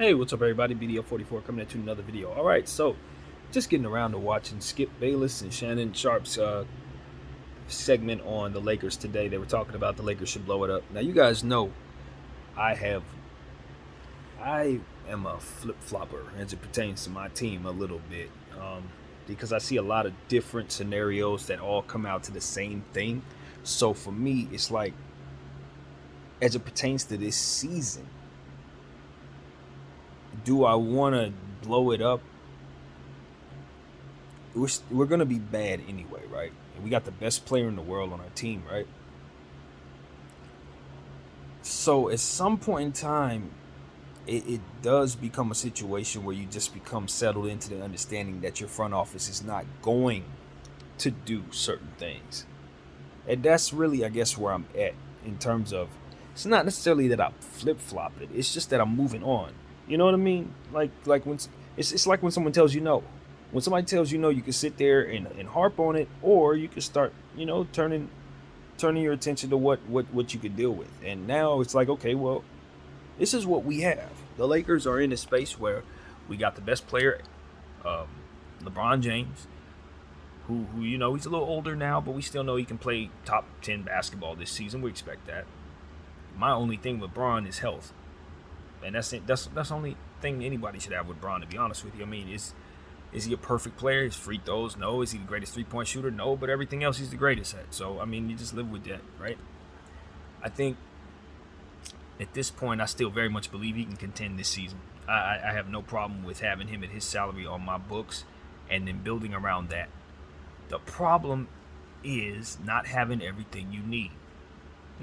Hey, what's up, everybody? BDO44 coming at you another video. All right, so just getting around to watching Skip Bayless and Shannon Sharp's segment on the Lakers today. They were talking about the Lakers should blow it up. Now, you guys know I have, I am a flip flopper as it pertains to my team a little bit, because I see a lot of different scenarios that all come out to the same thing. So for me, it's like, as it pertains to this season, do I want to blow it up? We're gonna be bad anyway, right? And we got the best player in the world on our team, right? So at some point in time, it does become a situation where you just become settled into the understanding that your front office is not going to do certain things, and that's really, I guess, where I'm at in terms of. It's not necessarily that I flip flopped it. It's just that I'm moving on. You know what I mean? Like when it's like when someone tells you no. When somebody tells you no, you can sit there and harp on it, or you can start, turning your attention to what you could deal with. And now it's like, okay, well, this is what we have. The Lakers are in a space where we got the best player, um, LeBron James, who he's a little older now, but we still know he can play top 10 basketball this season. We expect that. My only thing with Bron is health, and that's it. That's the only thing anybody should have with Bron. To be honest with you, I mean, is he a perfect player? His free throws, no. Is he the greatest 3-point shooter? No. But everything else, he's the greatest at. So I mean, you just live with that, right? I think at this point, I still very much believe he can contend this season. I have no problem with having him at his salary on my books, and then building around that. The problem is not having everything you need.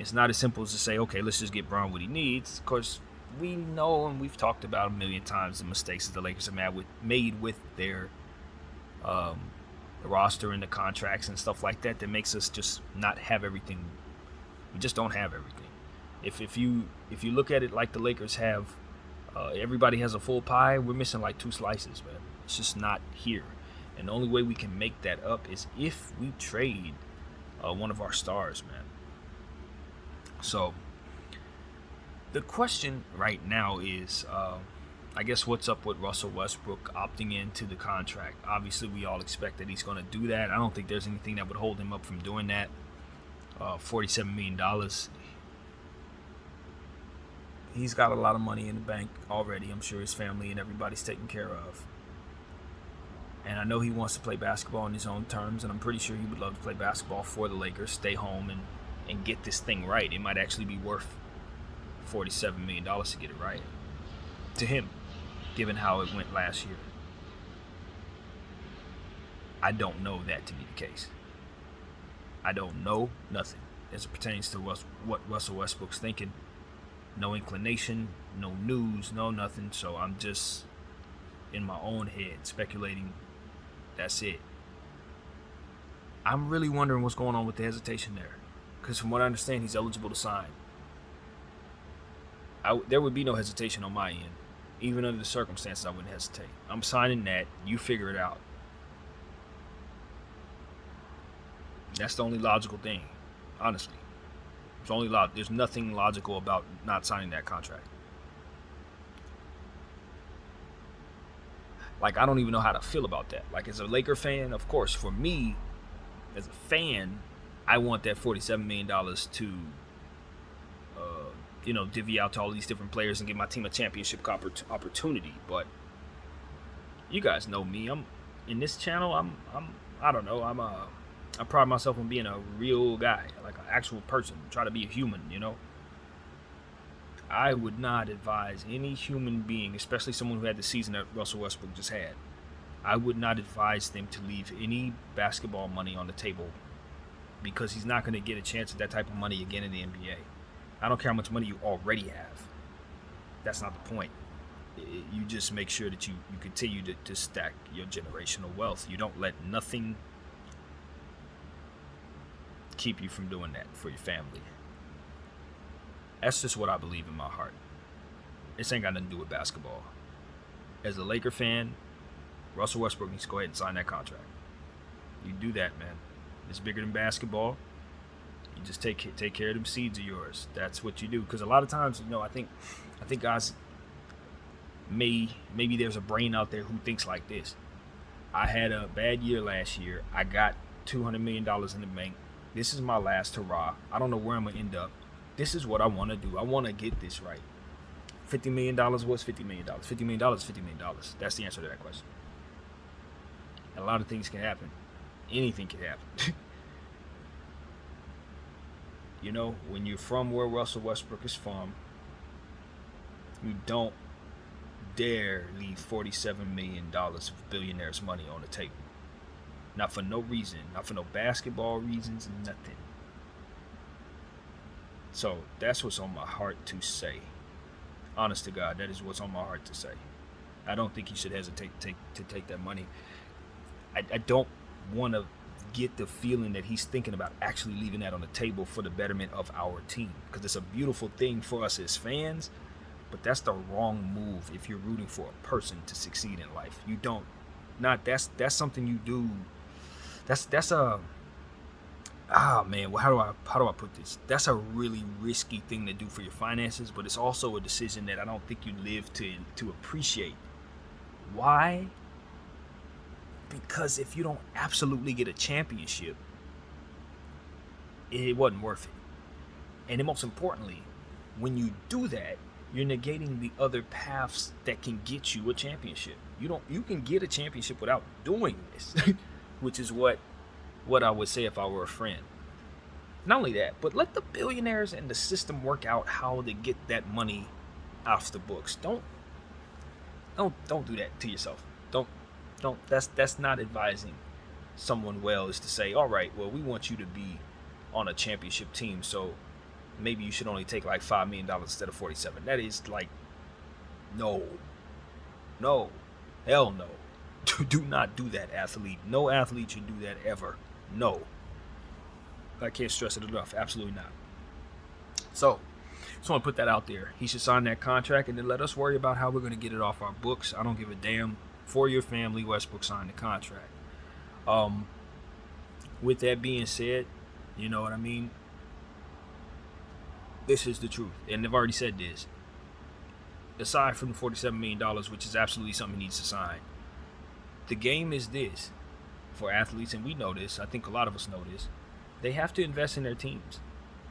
It's not as simple as to say, okay, let's just get Bron what he needs. Of course, we know, and we've talked about a million times, the mistakes that the Lakers have made with their roster and the contracts and stuff like that makes us just not have everything. We just don't have everything. If you look at it like the Lakers have, everybody has a full pie. We're missing like 2 slices, man. It's just not here. And the only way we can make that up is if we trade one of our stars, man. So the question right now is, I guess, what's up with Russell Westbrook opting into the contract? Obviously, we all expect that he's going to do that. I don't think there's anything that would hold him up from doing that. $47 million. He's got a lot of money in the bank already. I'm sure his family and everybody's taken care of. And I know he wants to play basketball on his own terms, and I'm pretty sure he would love to play basketball for the Lakers, stay home, and get this thing right. It might actually be worth $47 million to get it right to him, given how it went last year. I don't know that to be the case. I don't know nothing as it pertains to what Russell Westbrook's thinking. No inclination, no news, no nothing. So I'm just in my own head speculating. That's it. I'm really wondering what's going on with the hesitation there. Because from what I understand, he's eligible to sign. There would be no hesitation on my end. Even under the circumstances, I wouldn't hesitate. I'm signing that. You figure it out. That's the only logical thing, honestly. It's only there's nothing logical about not signing that contract. Like, I don't even know how to feel about that. Like, as a Laker fan, of course, for me, as a fan, I want that $47 million to, divvy out to all these different players and give my team a championship opportunity. But you guys know me. I'm in this channel. I don't know. I pride myself on being a real guy, like an actual person. Try to be a human, I would not advise any human being, especially someone who had the season that Russell Westbrook just had. I would not advise them to leave any basketball money on the table, because he's not going to get a chance at that type of money again in the NBA. I don't care how much money you already have. That's not the point. You just make sure that you continue to stack your generational wealth. You don't let nothing keep you from doing that for your family. That's just what I believe in my heart. This ain't got nothing to do with basketball. As a Laker fan, Russell Westbrook needs to go ahead and sign that contract. You do that, man. It's bigger than basketball. You just take care of them seeds of yours. That's what you do. Because a lot of times, I think guys maybe there's a brain out there who thinks like this. I had a bad year last year. I got $200 million in the bank. This is my last hurrah. I don't know where I'm going to end up. This is what I want to do. I want to get this right. $50 million was $50 million. $50 million is $50 million. That's the answer to that question. And a lot of things can happen. Anything can happen. You know, when you're from where Russell Westbrook is from, you don't dare leave $47 million of billionaires' money on the table. Not for no reason. Not for no basketball reasons, nothing. So that's what's on my heart to say. Honest to God, that is what's on my heart to say. I don't think you should hesitate to take that money. I don't want to get the feeling that he's thinking about actually leaving that on the table for the betterment of our team. Because it's a beautiful thing for us as fans, but that's the wrong move if you're rooting for a person to succeed in life. You don't. That's something you do. That's a man, well, how do I put this? That's a really risky thing to do for your finances, but it's also a decision that I don't think you live to appreciate. Why? Because if you don't absolutely get a championship, it wasn't worth it. And then most importantly, when you do that, you're negating the other paths that can get you a championship. You can get a championship without doing this, which is what I would say if I were a friend. Not only that, but let the billionaires and the system work out how to get that money off the books. Don't do that to yourself. Don't. That's not advising someone well, is to say, all right, well, we want you to be on a championship team, so maybe you should only take like $5 million instead of 47. That is like, no, hell no. Do not do that, athlete. No athlete should do that ever. No. I can't stress it enough. Absolutely not. So, just want to put that out there. He should sign that contract and then let us worry about how we're going to get it off our books. I don't give a damn. For your family, Westbrook signed the contract. With that being said, you know what I mean? This is the truth. And I've already said this. Aside from the $47 million, which is absolutely something he needs to sign, the game is this. For athletes, and we know this, I think a lot of us know this, they have to invest in their teams.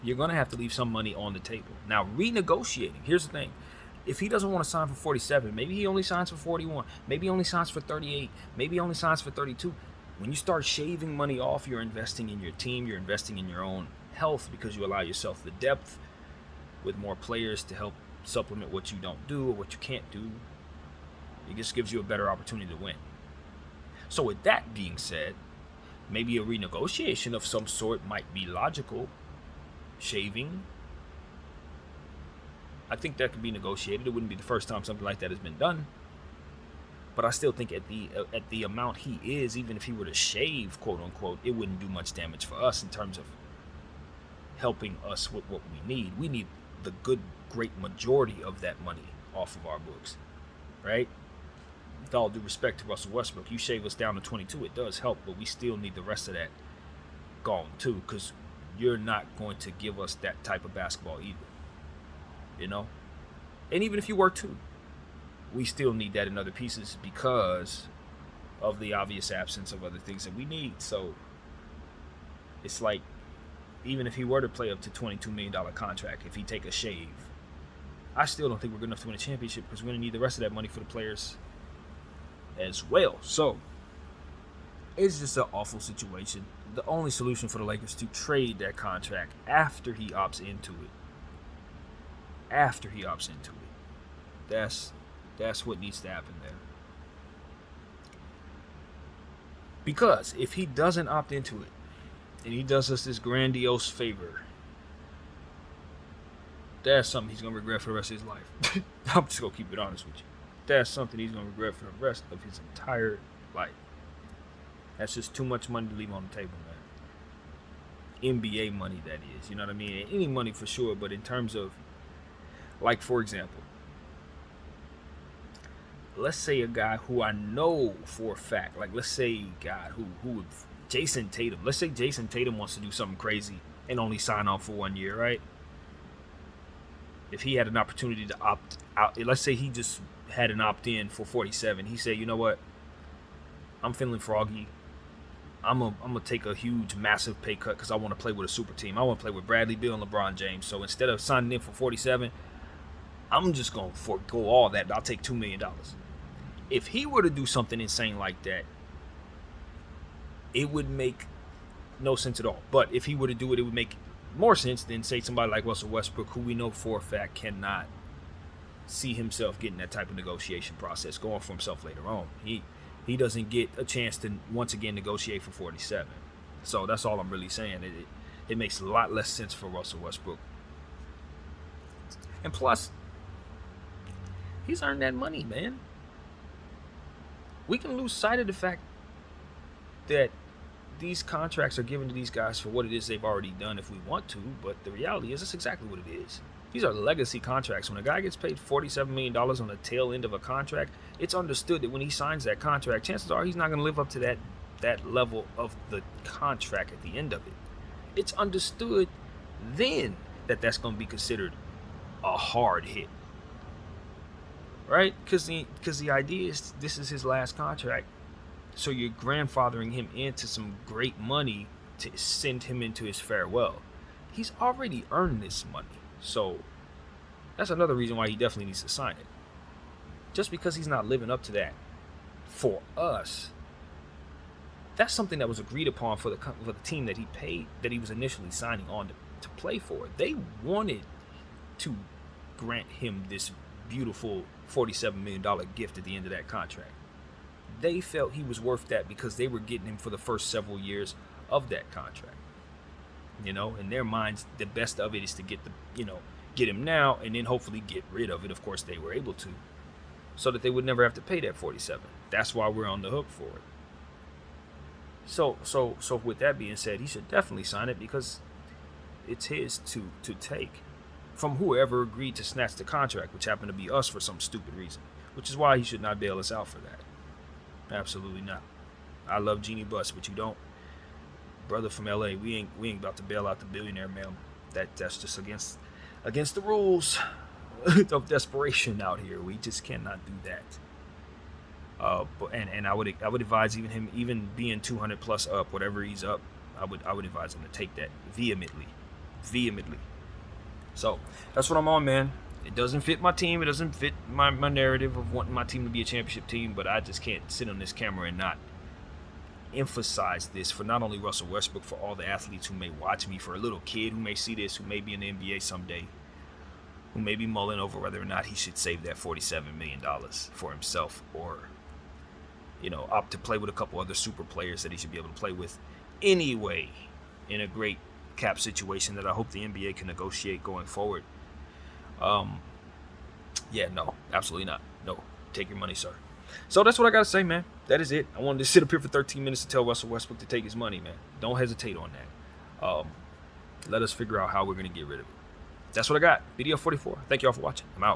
You're going to have to leave some money on the table. Now, renegotiating, here's the thing. If he doesn't want to sign for 47, maybe he only signs for 41, maybe he only signs for 38, maybe he only signs for 32. When you start shaving money off, you're investing in your team, you're investing in your own health, because you allow yourself the depth with more players to help supplement what you don't do or what you can't do. It just gives you a better opportunity to win. So with that being said, maybe a renegotiation of some sort might be logical. Shaving, I think that could be negotiated. It wouldn't be the first time something like that has been done. But I still think at the amount he is, even if he were to shave, quote unquote, it wouldn't do much damage for us in terms of helping us with what we need. We need the great majority of that money off of our books, right? With all due respect to Russell Westbrook, you shave us down to 22, it does help, but we still need the rest of that gone too, because you're not going to give us that type of basketball either, you know? And even if you were to, we still need that in other pieces because of the obvious absence of other things that we need. So it's like, even if he were to play up to $22 million contract, if he take a shave, I still don't think we're good enough to win a championship, because we're going to need the rest of that money for the players as well. So it's just an awful situation. The only solution for the Lakers to trade that contract after he opts into it. That's what needs to happen there. Because if he doesn't opt into it, and he does us this grandiose favor, that's something he's going to regret for the rest of his life. I'm just going to keep it honest with you. That's something he's going to regret for the rest of his entire life. That's just too much money to leave on the table, man. NBA money, that is. You know what I mean? Any money for sure, but in terms of, like, for example, let's say a guy who I know for a fact, like, let's say God, who would, Jason Tatum. Let's say Jason Tatum wants to do something crazy and only sign on for 1 year, right? If he had an opportunity to opt out, let's say he just had an opt-in for 47. He said, you know what? I'm feeling froggy. I'm gonna take a huge, massive pay cut because I want to play with a super team. I want to play with Bradley Beal and LeBron James. So instead of signing in for 47, I'm just gonna forego all that. I'll take $2 million. If he were to do something insane like that, it would make no sense at all. But if he were to do it, it would make more sense than, say, somebody like Russell Westbrook, who we know for a fact cannot see himself getting that type of negotiation process going for himself later on. He doesn't get a chance to once again negotiate for 47. So that's all I'm really saying. It makes a lot less sense for Russell Westbrook. And plus, he's earned that money, man. We can lose sight of the fact that these contracts are given to these guys for what it is they've already done if we want to, but the reality is that's exactly what it is. These are legacy contracts. When a guy gets paid $47 million on the tail end of a contract, it's understood that when he signs that contract, chances are he's not going to live up to that level of the contract at the end of it. It's understood then that that's going to be considered a hard hit. Right? Because the idea is this is his last contract. So you're grandfathering him into some great money to send him into his farewell. He's already earned this money. So that's another reason why he definitely needs to sign it. Just because he's not living up to that for us, that's something that was agreed upon for the team that he paid, that he was initially signing on to play for. They wanted to grant him this beautiful $47 million gift at the end of that contract. They felt he was worth that because they were getting him for the first several years of that contract. You know, in their minds, the best of it is to get him now and then hopefully get rid of it. Of course, they were able to, so that they would never have to pay that 47. That's why we're on the hook for it. So with that being said, he should definitely sign it because it's his to take from whoever agreed to snatch the contract, which happened to be us for some stupid reason, which is why he should not bail us out for that. Absolutely not. I love Jeannie Buss, but you don't. Brother from LA, we ain't about to bail out the billionaire, man. That's just against the rules of desperation out here. We just cannot do that. And I would advise even being 200 plus up, whatever he's up, I would advise him to take that vehemently. So that's what I'm on, man. It doesn't fit my team. It doesn't fit my narrative of wanting my team to be a championship team, but I just can't sit on this camera and not emphasize this for not only Russell Westbrook, for all the athletes who may watch me, for a little kid who may see this, who may be in the NBA someday, who may be mulling over whether or not he should save that $47 million for himself, or, opt to play with a couple other super players that he should be able to play with anyway in a great cap situation that I hope the NBA can negotiate going forward. No, absolutely not. No, take your money, sir. So that's what I got to say, man. That is it. I wanted to sit up here for 13 minutes to tell Russell Westbrook to take his money, man. Don't hesitate on that. Let us figure out how we're going to get rid of it. That's what I got. Video 44. Thank y'all for watching. I'm out.